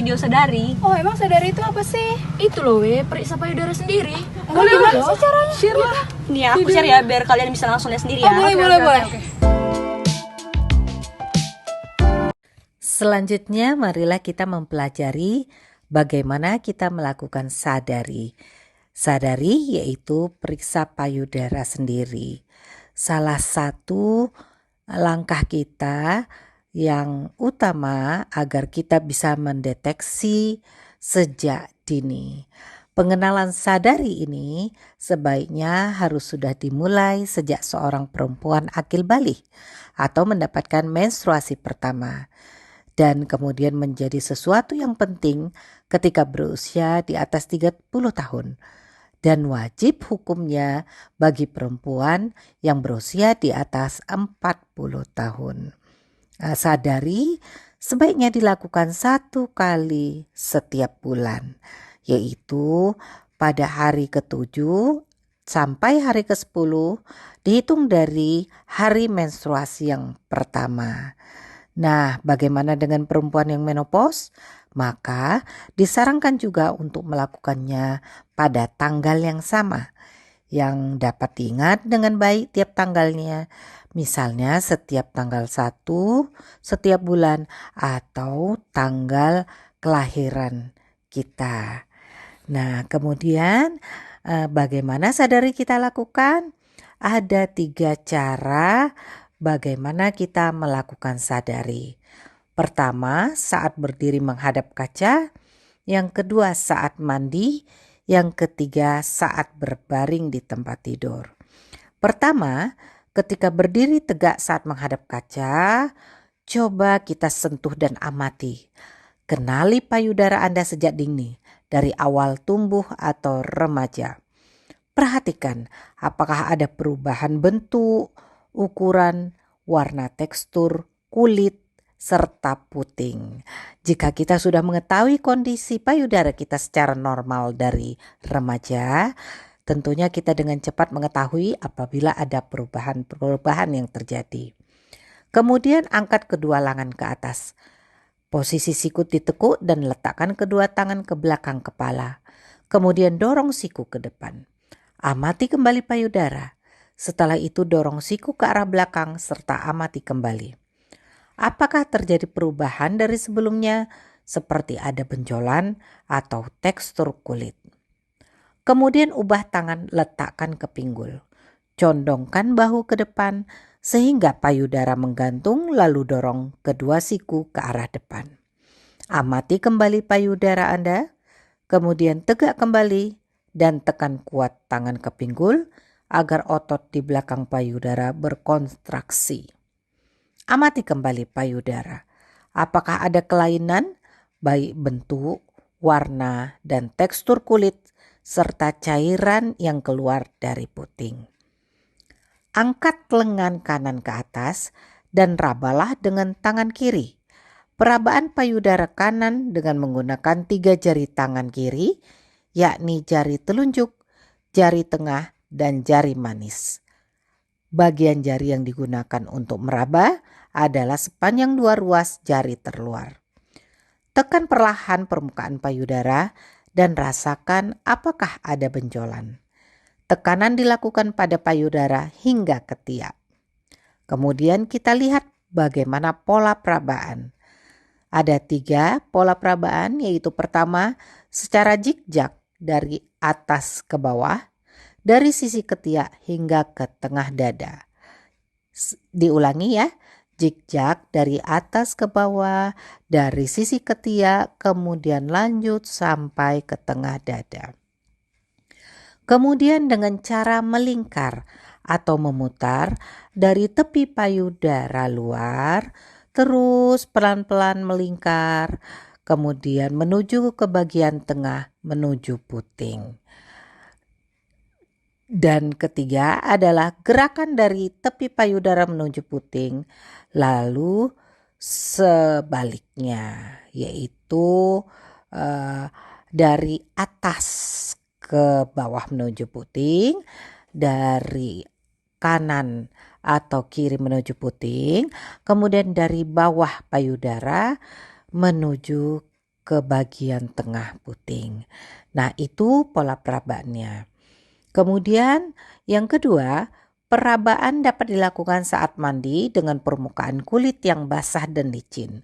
video sadari. Oh, emang sadari itu apa sih? Itu loh periksa payudara sendiri. Boleh gimana sih caranya? Share lah. Nih ya, aku share ya biar kalian bisa langsung lihat sendiri ya. Oh, boleh. Selanjutnya marilah kita mempelajari bagaimana kita melakukan sadari. Sadari yaitu periksa payudara sendiri. Salah satu langkah kita yang utama agar kita bisa mendeteksi sejak dini. Pengenalan sadari ini sebaiknya harus sudah dimulai sejak seorang perempuan akil balik atau mendapatkan menstruasi pertama. Dan kemudian menjadi sesuatu yang penting ketika berusia di atas 30 tahun. Dan wajib hukumnya bagi perempuan yang berusia di atas 40 tahun. Sadari sebaiknya dilakukan 1 kali setiap bulan, yaitu pada hari ke-7 sampai hari ke-10 dihitung dari hari menstruasi yang pertama. Nah, bagaimana dengan perempuan yang menopause? Maka disarankan juga untuk melakukannya pada tanggal yang sama, yang dapat diingat dengan baik tiap tanggalnya. Misalnya setiap tanggal 1 setiap bulan atau tanggal kelahiran kita. Nah, kemudian bagaimana sadari kita lakukan? Ada 3 cara bagaimana kita melakukan sadari. Pertama, saat berdiri menghadap kaca. Yang kedua, saat mandi. Yang ketiga, saat berbaring di tempat tidur. Pertama, ketika berdiri tegak saat menghadap kaca, coba kita sentuh dan amati. Kenali payudara Anda sejak dini, dari awal tumbuh atau remaja. Perhatikan apakah ada perubahan bentuk, ukuran, warna tekstur, kulit, serta puting. Jika kita sudah mengetahui kondisi payudara kita secara normal dari remaja, tentunya kita dengan cepat mengetahui apabila ada perubahan yang terjadi. Kemudian angkat kedua lengan ke atas. Posisi sikut ditekuk dan letakkan kedua tangan ke belakang kepala. Kemudian dorong siku ke depan. Amati kembali payudara. Setelah itu dorong siku ke arah belakang serta amati kembali. Apakah terjadi perubahan dari sebelumnya seperti ada benjolan atau tekstur kulit? Kemudian ubah tangan, letakkan ke pinggul. Condongkan bahu ke depan sehingga payudara menggantung, lalu dorong kedua siku ke arah depan. Amati kembali payudara Anda, kemudian tegak kembali dan tekan kuat tangan ke pinggul agar otot di belakang payudara berkontraksi. Amati kembali payudara. Apakah ada kelainan baik bentuk, warna, dan tekstur kulit serta cairan yang keluar dari puting. Angkat lengan kanan ke atas dan rabalah dengan tangan kiri. Perabaan payudara kanan dengan menggunakan 3 jari tangan kiri, yakni jari telunjuk, jari tengah, dan jari manis. Bagian jari yang digunakan untuk meraba adalah sepanjang 2 ruas jari terluar. Tekan perlahan permukaan payudara dan rasakan apakah ada benjolan. Tekanan dilakukan pada payudara hingga ketiak. Kemudian kita lihat bagaimana pola perabaan. Ada 3 pola perabaan, yaitu pertama secara zigzag dari atas ke bawah, dari sisi ketiak hingga ke tengah dada. Diulangi ya, zigzag dari atas ke bawah, dari sisi ketiak, kemudian lanjut sampai ke tengah dada. Kemudian dengan cara melingkar atau memutar dari tepi payudara luar, terus pelan-pelan melingkar, kemudian menuju ke bagian tengah menuju puting. Dan ketiga adalah gerakan dari tepi payudara menuju puting, lalu sebaliknya, yaitu dari atas ke bawah menuju puting, dari kanan atau kiri menuju puting, kemudian dari bawah payudara menuju ke bagian tengah puting. Nah, itu pola perabaannya. Kemudian yang kedua, perabaan dapat dilakukan saat mandi dengan permukaan kulit yang basah dan licin.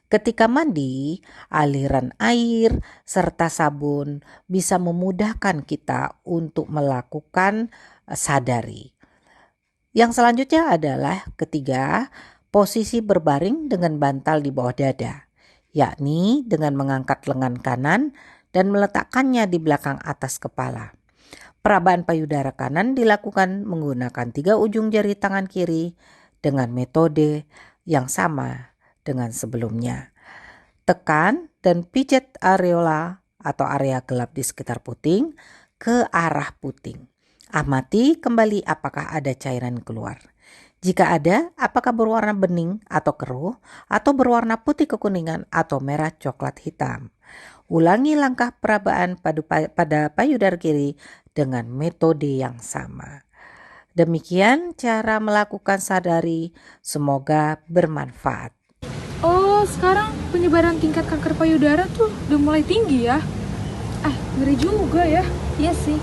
Ketika mandi, aliran air serta sabun bisa memudahkan kita untuk melakukan sadari. Yang selanjutnya adalah ketiga, posisi berbaring dengan bantal di bawah dada, yakni dengan mengangkat lengan kanan dan meletakkannya di belakang atas kepala. Perabaan payudara kanan dilakukan menggunakan 3 ujung jari tangan kiri dengan metode yang sama dengan sebelumnya. Tekan dan pijat areola atau area gelap di sekitar puting ke arah puting. Amati kembali apakah ada cairan keluar. Jika ada, apakah berwarna bening atau keruh atau berwarna putih kekuningan atau merah coklat hitam. Ulangi langkah perabaan pada payudara kiri dengan metode yang sama. Demikian cara melakukan sadari, semoga bermanfaat. Oh, sekarang penyebaran tingkat kanker payudara tuh udah mulai tinggi ya. Ngeri juga ya. Iya sih.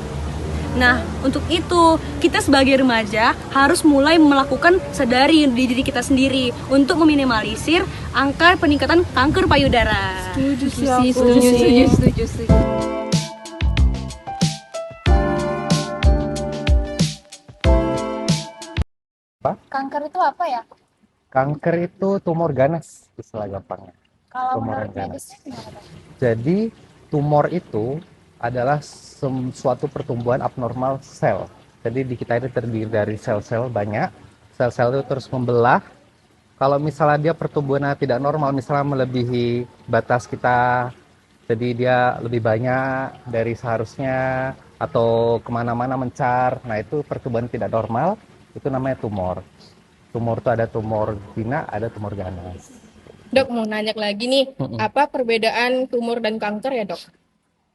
Nah, untuk itu kita sebagai remaja harus mulai melakukan sadari di diri kita sendiri untuk meminimalisir angka peningkatan kanker payudara. Setuju sih aku. Setuju sih. Kanker itu apa ya? Kanker itu tumor ganas, istilah gampangnya. Kalau Tumor menurut ganas. medisnya gimana? Jadi tumor itu adalah suatu pertumbuhan abnormal sel. Jadi di kita ini terdiri dari sel-sel banyak. Sel-sel itu terus membelah. Kalau misalnya dia pertumbuhannya tidak normal, misalnya melebihi batas kita, jadi dia lebih banyak dari seharusnya atau kemana-mana mencar. Nah itu pertumbuhan tidak normal, itu namanya tumor. Tumor itu ada tumor jinak, ada tumor ganas. Dok, mau nanya lagi nih, apa perbedaan tumor dan kanker ya dok?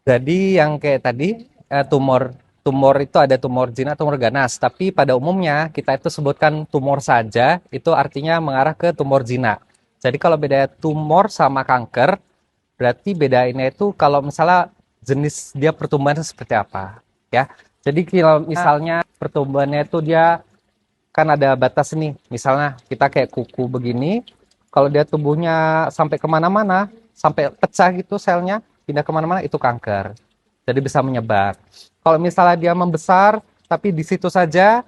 Jadi yang kayak tadi tumor itu ada tumor jinak, tumor ganas. Tapi pada umumnya kita itu sebutkan tumor saja, itu artinya mengarah ke tumor jinak. Jadi kalau beda tumor sama kanker, berarti bedainnya itu kalau misalnya jenis dia pertumbuhannya seperti apa, ya. Jadi kalau misalnya pertumbuhannya itu dia kan ada batas nih, misalnya kita kayak kuku begini, kalau dia tumbuhnya sampai kemana-mana, sampai pecah gitu selnya, pindah kemana-mana, itu kanker. Jadi bisa menyebar. Kalau misalnya dia membesar, tapi di situ saja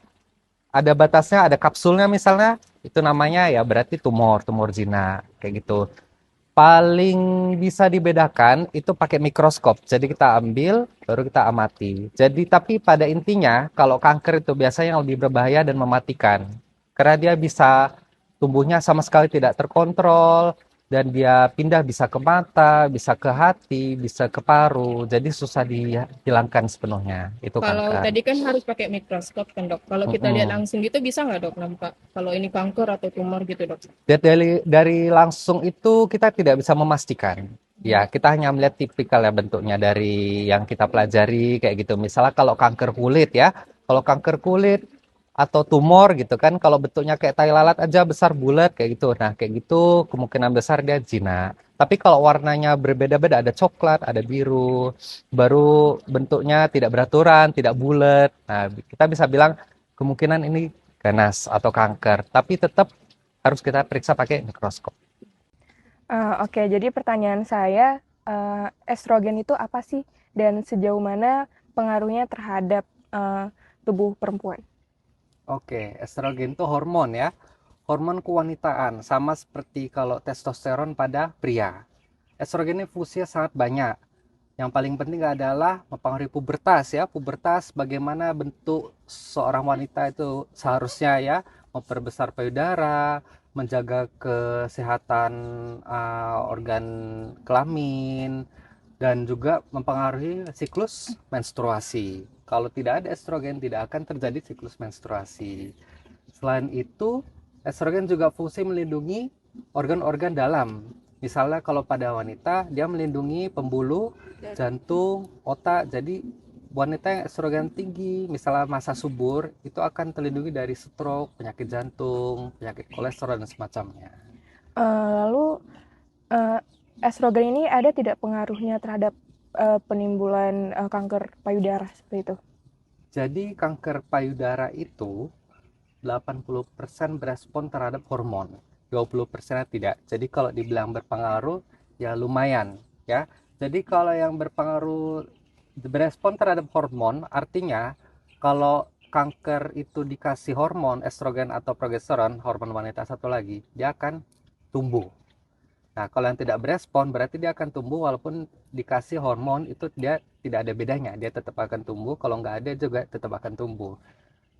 ada batasnya, ada kapsulnya misalnya, itu namanya ya berarti tumor jinak, kayak gitu. Paling bisa dibedakan itu pakai mikroskop. Jadi kita ambil, baru kita amati. Jadi tapi pada intinya kalau kanker itu biasanya yang lebih berbahaya dan mematikan. Karena dia bisa tumbuhnya sama sekali tidak terkontrol dan dia pindah bisa ke mata, bisa ke hati, bisa ke paru. Jadi susah dihilangkan sepenuhnya. Itu Kalau kanker. tadi kan harus pakai mikroskop kan dok. Kalau kita lihat langsung gitu bisa nggak dok nampak kalau ini kanker atau tumor gitu dok? Dari langsung itu kita tidak bisa memastikan. Ya, kita hanya melihat tipikal ya bentuknya dari yang kita pelajari kayak gitu. Misalnya kalau kanker kulit ya, kalau kanker kulit atau tumor gitu kan, kalau bentuknya kayak tai lalat aja besar bulat kayak gitu. Nah, kayak gitu kemungkinan besar dia jinak. Tapi kalau warnanya berbeda-beda, ada coklat, ada biru, baru bentuknya tidak beraturan, tidak bulat. Nah, kita bisa bilang kemungkinan ini ganas atau kanker. Tapi tetap harus kita periksa pakai mikroskop. Oke, jadi pertanyaan saya, estrogen itu apa sih? Dan sejauh mana pengaruhnya terhadap tubuh perempuan? Oke, estrogen itu hormon ya. Hormon kewanitaan, sama seperti kalau testosteron pada pria. Estrogen ini fungsinya sangat banyak. Yang paling penting adalah mempengaruhi pubertas ya. Pubertas bagaimana bentuk seorang wanita itu seharusnya ya. Memperbesar payudara, menjaga kesehatan organ kelamin, dan juga mempengaruhi siklus menstruasi. Kalau tidak ada estrogen, tidak akan terjadi siklus menstruasi. Selain itu, estrogen juga fungsi melindungi organ-organ dalam. Misalnya kalau pada wanita, dia melindungi pembuluh, jantung, otak. Jadi wanita yang estrogen tinggi, misalnya masa subur, itu akan terlindungi dari stroke, penyakit jantung, penyakit kolesterol, dan semacamnya. Lalu estrogen ini ada tidak pengaruhnya terhadap penimbulan kanker payudara seperti itu? Jadi kanker payudara itu 80% berespon terhadap hormon, 20% tidak. Jadi kalau dibilang berpengaruh, ya lumayan ya. Jadi kalau yang berpengaruh berespon terhadap hormon, artinya kalau kanker itu dikasih hormon estrogen atau progesteron, hormon wanita satu lagi, dia akan tumbuh. Nah, kalau yang tidak berespon berarti dia akan tumbuh walaupun dikasih hormon itu dia tidak ada bedanya, dia tetap akan tumbuh. Kalau nggak ada juga tetap akan tumbuh.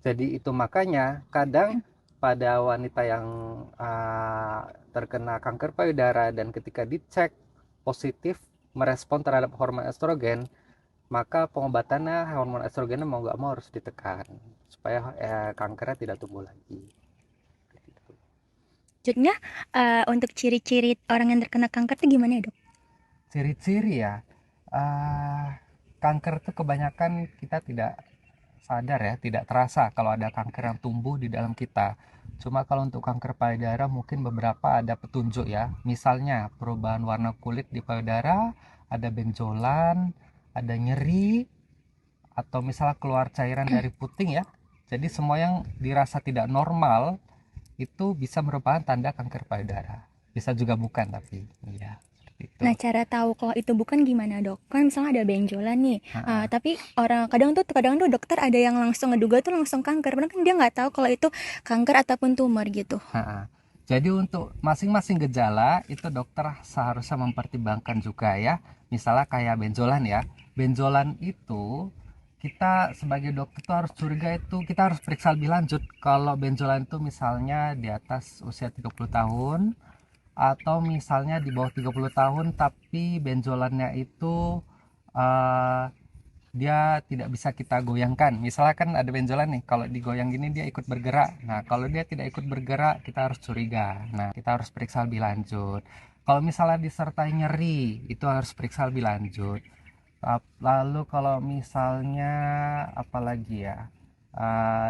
Jadi itu makanya kadang pada wanita yang terkena kanker payudara dan ketika dicek positif merespon terhadap hormon estrogen, maka pengobatannya hormon estrogennya mau nggak mau harus ditekan supaya kankernya tidak tumbuh lagi. Selanjutnya, untuk ciri-ciri orang yang terkena kanker itu gimana ya, Dok? Ciri-ciri ya, kanker itu kebanyakan kita tidak sadar ya, tidak terasa kalau ada kanker yang tumbuh di dalam kita. Cuma kalau untuk kanker payudara mungkin beberapa ada petunjuk ya. Misalnya perubahan warna kulit di payudara, ada benjolan, ada nyeri, atau misalnya keluar cairan dari puting ya. Jadi semua yang dirasa tidak normal itu bisa merupakan tanda kanker payudara. Bisa juga bukan tapi ya seperti itu. Nah, cara tahu kalau itu bukan gimana, Dok? Kan misalnya ada benjolan nih, tapi orang kadang tuh dokter ada yang langsung ngeduga tuh langsung kanker, padahal kan dia nggak tahu kalau itu kanker ataupun tumor gitu. Jadi untuk masing-masing gejala itu dokter seharusnya mempertimbangkan juga ya. Misalnya kayak benjolan ya. Benjolan itu kita sebagai dokter tuh harus curiga, itu kita harus periksa lebih lanjut. Kalau benjolan itu misalnya di atas usia 30 tahun atau misalnya di bawah 30 tahun tapi benjolannya itu dia tidak bisa kita goyangkan. Misalnya kan ada benjolan nih, kalau digoyang gini dia ikut bergerak. Nah, kalau dia tidak ikut bergerak, kita harus curiga. Nah, kita harus periksa lebih lanjut. Kalau misalnya disertai nyeri, itu harus periksa lebih lanjut. Lalu kalau misalnya apalagi ya,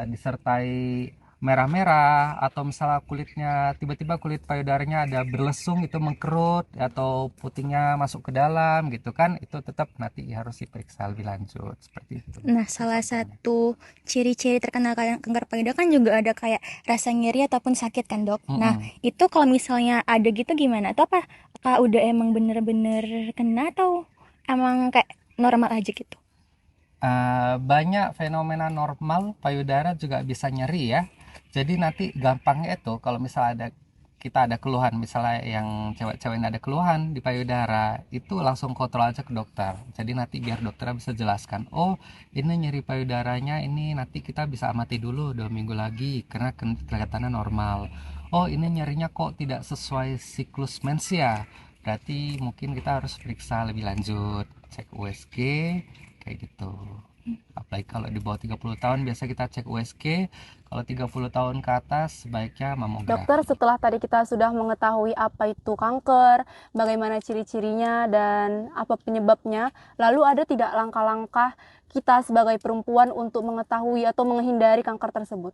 disertai merah-merah atau misalnya kulitnya tiba-tiba kulit payudaranya ada berlesung, itu mengkerut atau putingnya masuk ke dalam gitu kan, itu tetap nanti harus diperiksa lebih lanjut seperti itu. Nah, salah satu ciri-ciri terkena kanker payudara kan juga ada kayak rasa nyeri ataupun sakit kan, Dok? Nah, itu kalau misalnya ada gitu gimana? Atau apa udah emang bener-bener kena atau emang kayak normal aja gitu? Banyak fenomena normal payudara juga bisa nyeri ya. Jadi nanti gampangnya itu kalau misalnya kita ada keluhan, misalnya yang cewek-cewek ini ada keluhan di payudara, itu langsung kontrol aja ke dokter. Jadi nanti biar dokter bisa jelaskan, oh ini nyeri payudaranya, ini nanti kita bisa amati dulu 2 minggu lagi karena kelihatannya normal. Oh ini nyerinya kok tidak sesuai siklus mens ya, berarti mungkin kita harus periksa lebih lanjut, cek USG kayak gitu. Apalagi kalau di bawah 30 tahun biasa kita cek USG, kalau 30 tahun ke atas sebaiknya mamografi. Dokter, setelah tadi kita sudah mengetahui apa itu kanker, bagaimana ciri-cirinya dan apa penyebabnya, lalu ada tidak langkah-langkah kita sebagai perempuan untuk mengetahui atau menghindari kanker tersebut?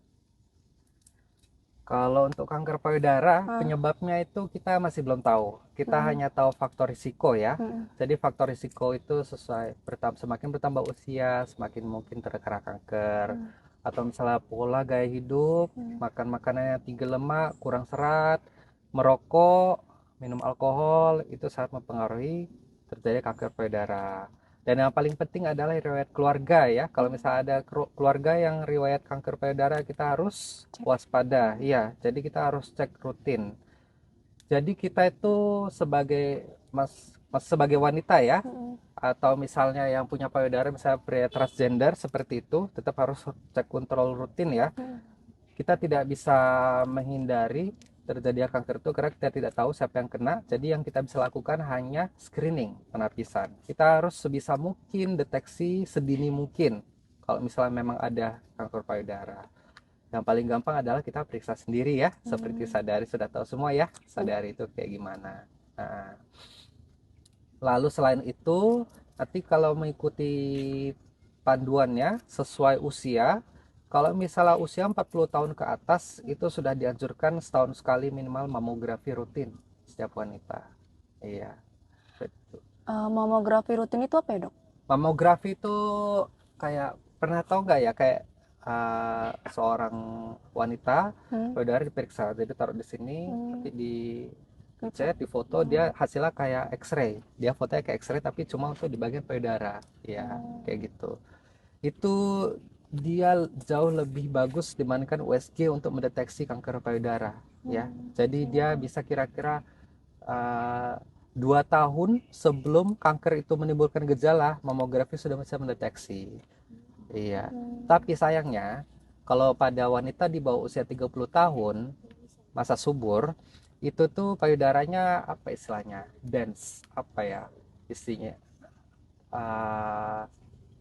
Kalau untuk kanker payudara, penyebabnya itu kita masih belum tahu. Kita hanya tahu faktor risiko ya. Jadi faktor risiko itu semakin bertambah usia, semakin mungkin terkena kanker. Atau misalnya pola gaya hidup, makan makanannya tinggi lemak, kurang serat, merokok, minum alkohol, itu sangat mempengaruhi terjadi kanker payudara. Dan yang paling penting adalah riwayat keluarga ya. Kalau misalnya ada keluarga yang riwayat kanker payudara, kita harus waspada. Iya, jadi kita harus cek rutin. Jadi kita itu sebagai sebagai wanita ya, atau misalnya yang punya payudara, misalnya pria transgender seperti itu, tetap harus cek kontrol rutin ya. Kita tidak bisa menghindari terjadi kanker itu karena kita tidak tahu siapa yang kena. Jadi yang kita bisa lakukan hanya screening, penapisan. Kita harus sebisa mungkin deteksi sedini mungkin kalau misalnya memang ada kanker payudara. Yang paling gampang adalah kita periksa sendiri ya, seperti Sadari sudah tahu semua ya, Sadari itu kayak gimana. Nah, lalu selain itu, nanti kalau mengikuti panduannya sesuai usia, kalau misalnya usia 40 tahun ke atas, itu sudah dianjurkan setahun sekali minimal mamografi rutin setiap wanita. Iya. Mamografi rutin itu apa ya, Dok? Mamografi itu kayak pernah tahu nggak ya kayak seorang wanita payudara diperiksa, jadi taruh di sini, nanti dicek, difoto, dia hasilnya kayak X-ray, dia fotonya kayak X-ray tapi cuma untuk di bagian payudara, ya kayak gitu. Itu dia jauh lebih bagus dibandingkan USG untuk mendeteksi kanker payudara, ya. Jadi dia bisa kira-kira 2 tahun sebelum kanker itu menimbulkan gejala, mamografi sudah bisa mendeteksi. Iya. Tapi sayangnya, kalau pada wanita di bawah usia 30 tahun, masa subur, itu tuh payudaranya apa istilahnya? Dense, apa ya isinya? Ah,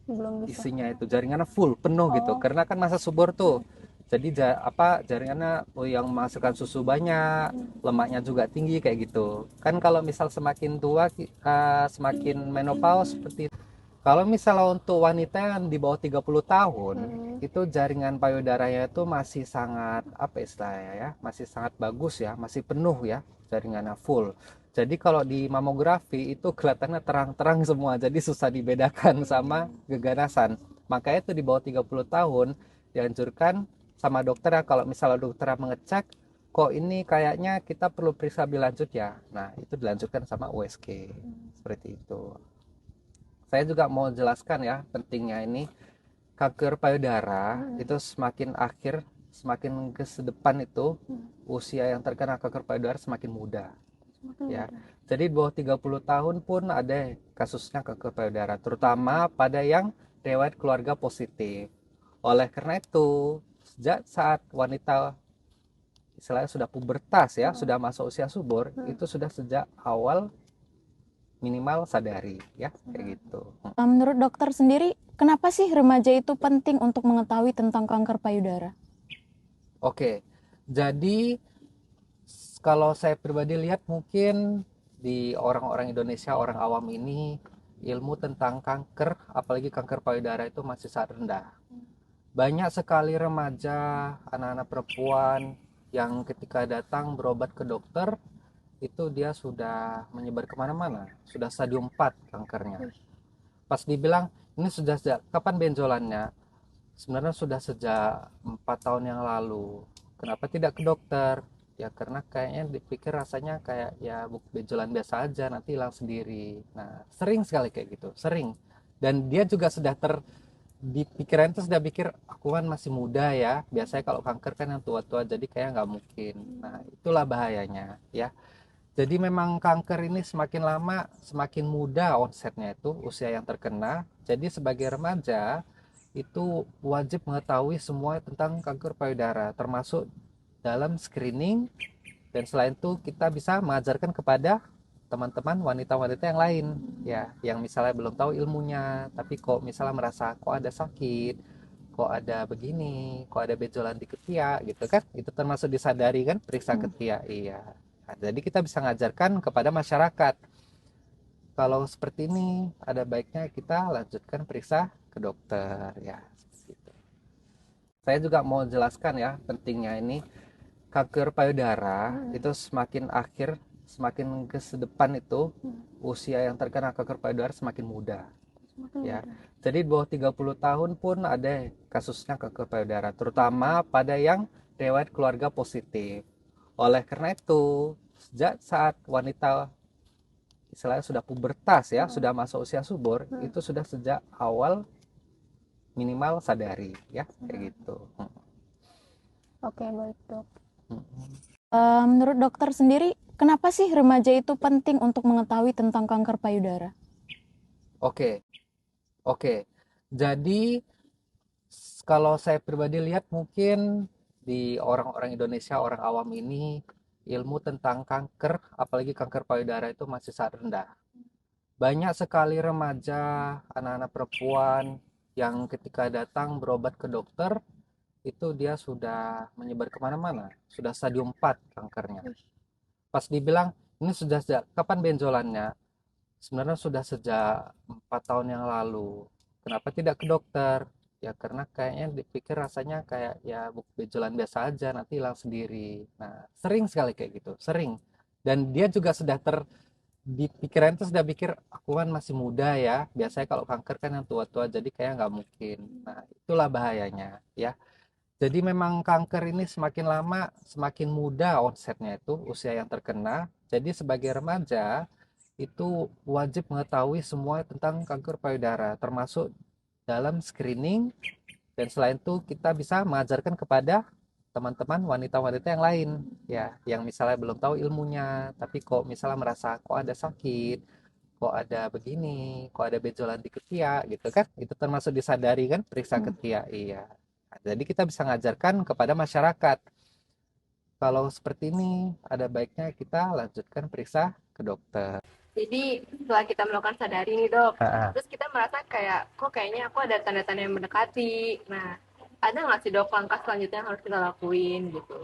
Belum bisa. isinya itu jaringannya full, penuh gitu. Karena kan masa subur tuh. Jadi jaringannya yang menghasilkan susu banyak, lemaknya juga tinggi kayak gitu. Kan kalau misal semakin tua semakin menopause seperti itu. Kalau misalnya untuk wanita yang di bawah 30 tahun, itu jaringan payudaranya itu masih sangat apa istilahnya ya, masih sangat bagus ya, masih penuh ya, jaringannya full. Jadi kalau di mamografi itu kelihatannya terang-terang semua, jadi susah dibedakan sama keganasan. Makanya itu di bawah 30 tahun dianjurkan sama dokter ya, kalau misalnya dokter mengecek, kok ini kayaknya kita perlu periksa lebih lanjut ya. Nah, itu dilanjutkan sama USG. Seperti itu. Saya juga mau jelaskan ya pentingnya ini, kanker payudara itu semakin akhir, semakin ke depan itu usia yang terkena kanker payudara semakin muda. Ya. Jadi di bawah 30 tahun pun ada kasusnya kanker payudara, terutama pada yang riwayat keluarga positif. Oleh karena itu, sejak saat wanita istilahnya sudah pubertas ya, sudah masuk usia subur, itu sudah sejak awal minimal sadari ya, kayak gitu. Menurut dokter sendiri, kenapa sih remaja itu penting untuk mengetahui tentang kanker payudara? Oke, jadi kalau saya pribadi lihat mungkin di orang-orang Indonesia, orang awam ini, ilmu tentang kanker, apalagi kanker payudara itu masih sangat rendah. Banyak sekali remaja, anak-anak perempuan yang ketika datang berobat ke dokter, itu dia sudah menyebar kemana-mana, sudah stadium 4 kankernya. Pas dibilang, ini sudah sejak kapan benjolannya? Sebenarnya sudah sejak 4 tahun yang lalu. Kenapa tidak ke dokter? Ya karena kayaknya dipikir rasanya kayak ya benjolan biasa aja, nanti hilang sendiri. Nah, sering sekali kayak gitu, sering. Dan dia juga sudah di pikiran itu sudah pikir, aku kan masih muda ya, biasanya kalau kanker kan yang tua-tua, jadi kayak nggak mungkin. Nah, itulah bahayanya ya. Jadi memang kanker ini semakin lama semakin muda onsetnya itu usia yang terkena. Jadi sebagai remaja itu wajib mengetahui semua tentang kanker payudara, termasuk dalam screening, dan selain itu kita bisa mengajarkan kepada teman-teman wanita-wanita yang lain ya, yang misalnya belum tahu ilmunya, tapi kok misalnya merasa kok ada sakit, kok ada begini, kok ada benjolan di ketiak gitu kan, itu termasuk disadari kan, periksa ketiak. Iya. Nah, jadi kita bisa mengajarkan kepada masyarakat, kalau seperti ini ada baiknya kita lanjutkan periksa ke dokter ya. Saya juga mau jelaskan ya pentingnya ini, kanker payudara itu semakin akhir, semakin ke depan itu usia yang terkena kanker payudara semakin muda. Ya. Jadi di bawah 30 tahun pun ada kasusnya kanker payudara, terutama pada yang riwayat keluarga positif. Oleh karena itu, sejak saat wanita istilahnya sudah pubertas ya, sudah masuk usia subur, itu sudah sejak awal minimal sadari ya, kayak gitu. Oke, baik, Dok. Menurut dokter sendiri, kenapa sih remaja itu penting untuk mengetahui tentang kanker payudara? Oke. Jadi kalau saya pribadi lihat mungkin di orang-orang Indonesia, orang awam ini, ilmu tentang kanker, apalagi kanker payudara itu masih sangat rendah. Banyak sekali remaja, anak-anak perempuan yang ketika datang berobat ke dokter, itu dia sudah menyebar kemana-mana, sudah stadium 4 kankernya. Pas dibilang, ini sudah sejak kapan benjolannya? Sebenarnya sudah sejak 4 tahun yang lalu. Kenapa tidak ke dokter? Ya karena kayaknya dipikir rasanya kayak ya benjolan biasa aja, nanti hilang sendiri. Nah, sering sekali kayak gitu, sering. Dan dia juga sudah di pikiran itu sudah pikir aku kan masih muda ya. Biasanya kalau kanker kan yang tua-tua jadi kayak nggak mungkin. Nah, itulah bahayanya ya. Jadi memang kanker ini semakin lama semakin muda onsetnya itu usia yang terkena. Jadi sebagai remaja itu wajib mengetahui semua tentang kanker payudara termasuk dalam screening dan selain itu kita bisa mengajarkan kepada teman-teman wanita-wanita yang lain ya yang misalnya belum tahu ilmunya tapi kok misalnya merasa kok ada sakit kok ada begini kok ada benjolan di ketiak gitu kan itu termasuk disadari kan periksa ketiak iya. Nah, jadi kita bisa ngajarkan kepada masyarakat kalau seperti ini ada baiknya kita lanjutkan periksa ke dokter. Jadi setelah kita melakukan sadari nih dok, Ah, ah. terus kita merasa kayak kok kayaknya aku ada tanda-tanda yang mendekati. Nah, ada nggak sih dok langkah selanjutnya yang harus kita lakuin gitu?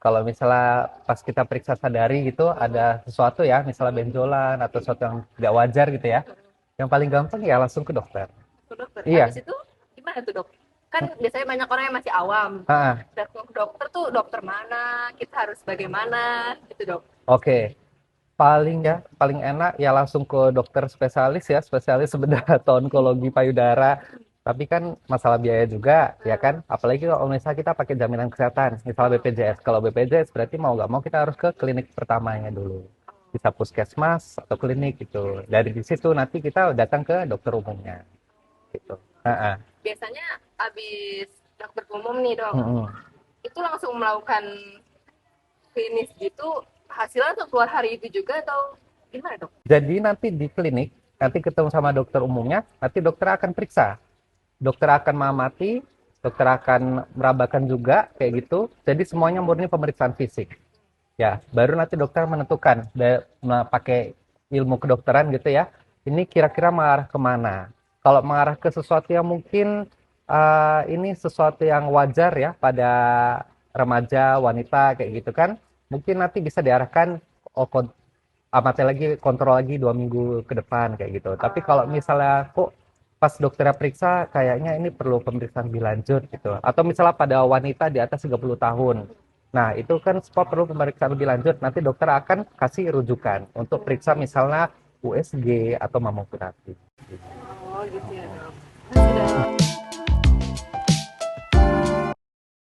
Kalau misalnya pas kita periksa sadari gitu ada sesuatu ya misalnya benjolan atau sesuatu yang tidak wajar gitu ya yang paling gampang ya langsung ke dokter. Ke dokter. Iya. Habis itu gimana tuh dok? Kan biasanya banyak orang yang masih awam. Ah, ah. Datang ke dokter tuh dokter mana? Kita harus bagaimana? Gitu dok. Oke, paling enak ya langsung ke dokter spesialis ya, spesialis bedah atau onkologi payudara. Tapi kan masalah biaya juga, ya kan? Apalagi kalau misalnya kita pakai jaminan kesehatan, misalnya BPJS. Kalau BPJS berarti mau nggak mau kita harus ke klinik pertamanya dulu. Bisa puskesmas atau klinik gitu. Dari di situ nanti kita datang ke dokter umumnya, gitu. Biasanya habis dokter umum nih dok, Mm-mm. itu langsung melakukan klinis gitu, hasilnya tuh keluar hari itu juga atau gimana dok? Jadi nanti di klinik, nanti ketemu sama dokter umumnya, nanti dokter akan periksa. Dokter akan mengamati, dokter akan merabakan juga kayak gitu. Jadi semuanya murni pemeriksaan fisik. Ya, baru nanti dokter menentukan pakai ilmu kedokteran gitu ya. Ini kira-kira mengarah kemana? Kalau mengarah ke sesuatu yang mungkin ini sesuatu yang wajar ya pada remaja, wanita kayak gitu kan, mungkin nanti bisa diarahkan amati lagi kontrol lagi 2 minggu ke depan kayak gitu. Tapi kalau misalnya kok pas dokternya periksa kayaknya ini perlu pemeriksaan lebih lanjut gitu. Atau misalnya pada wanita di atas 30 tahun. Nah, itu kan semua perlu pemeriksaan lebih lanjut. Nanti dokter akan kasih rujukan untuk periksa misalnya USG atau mamografi.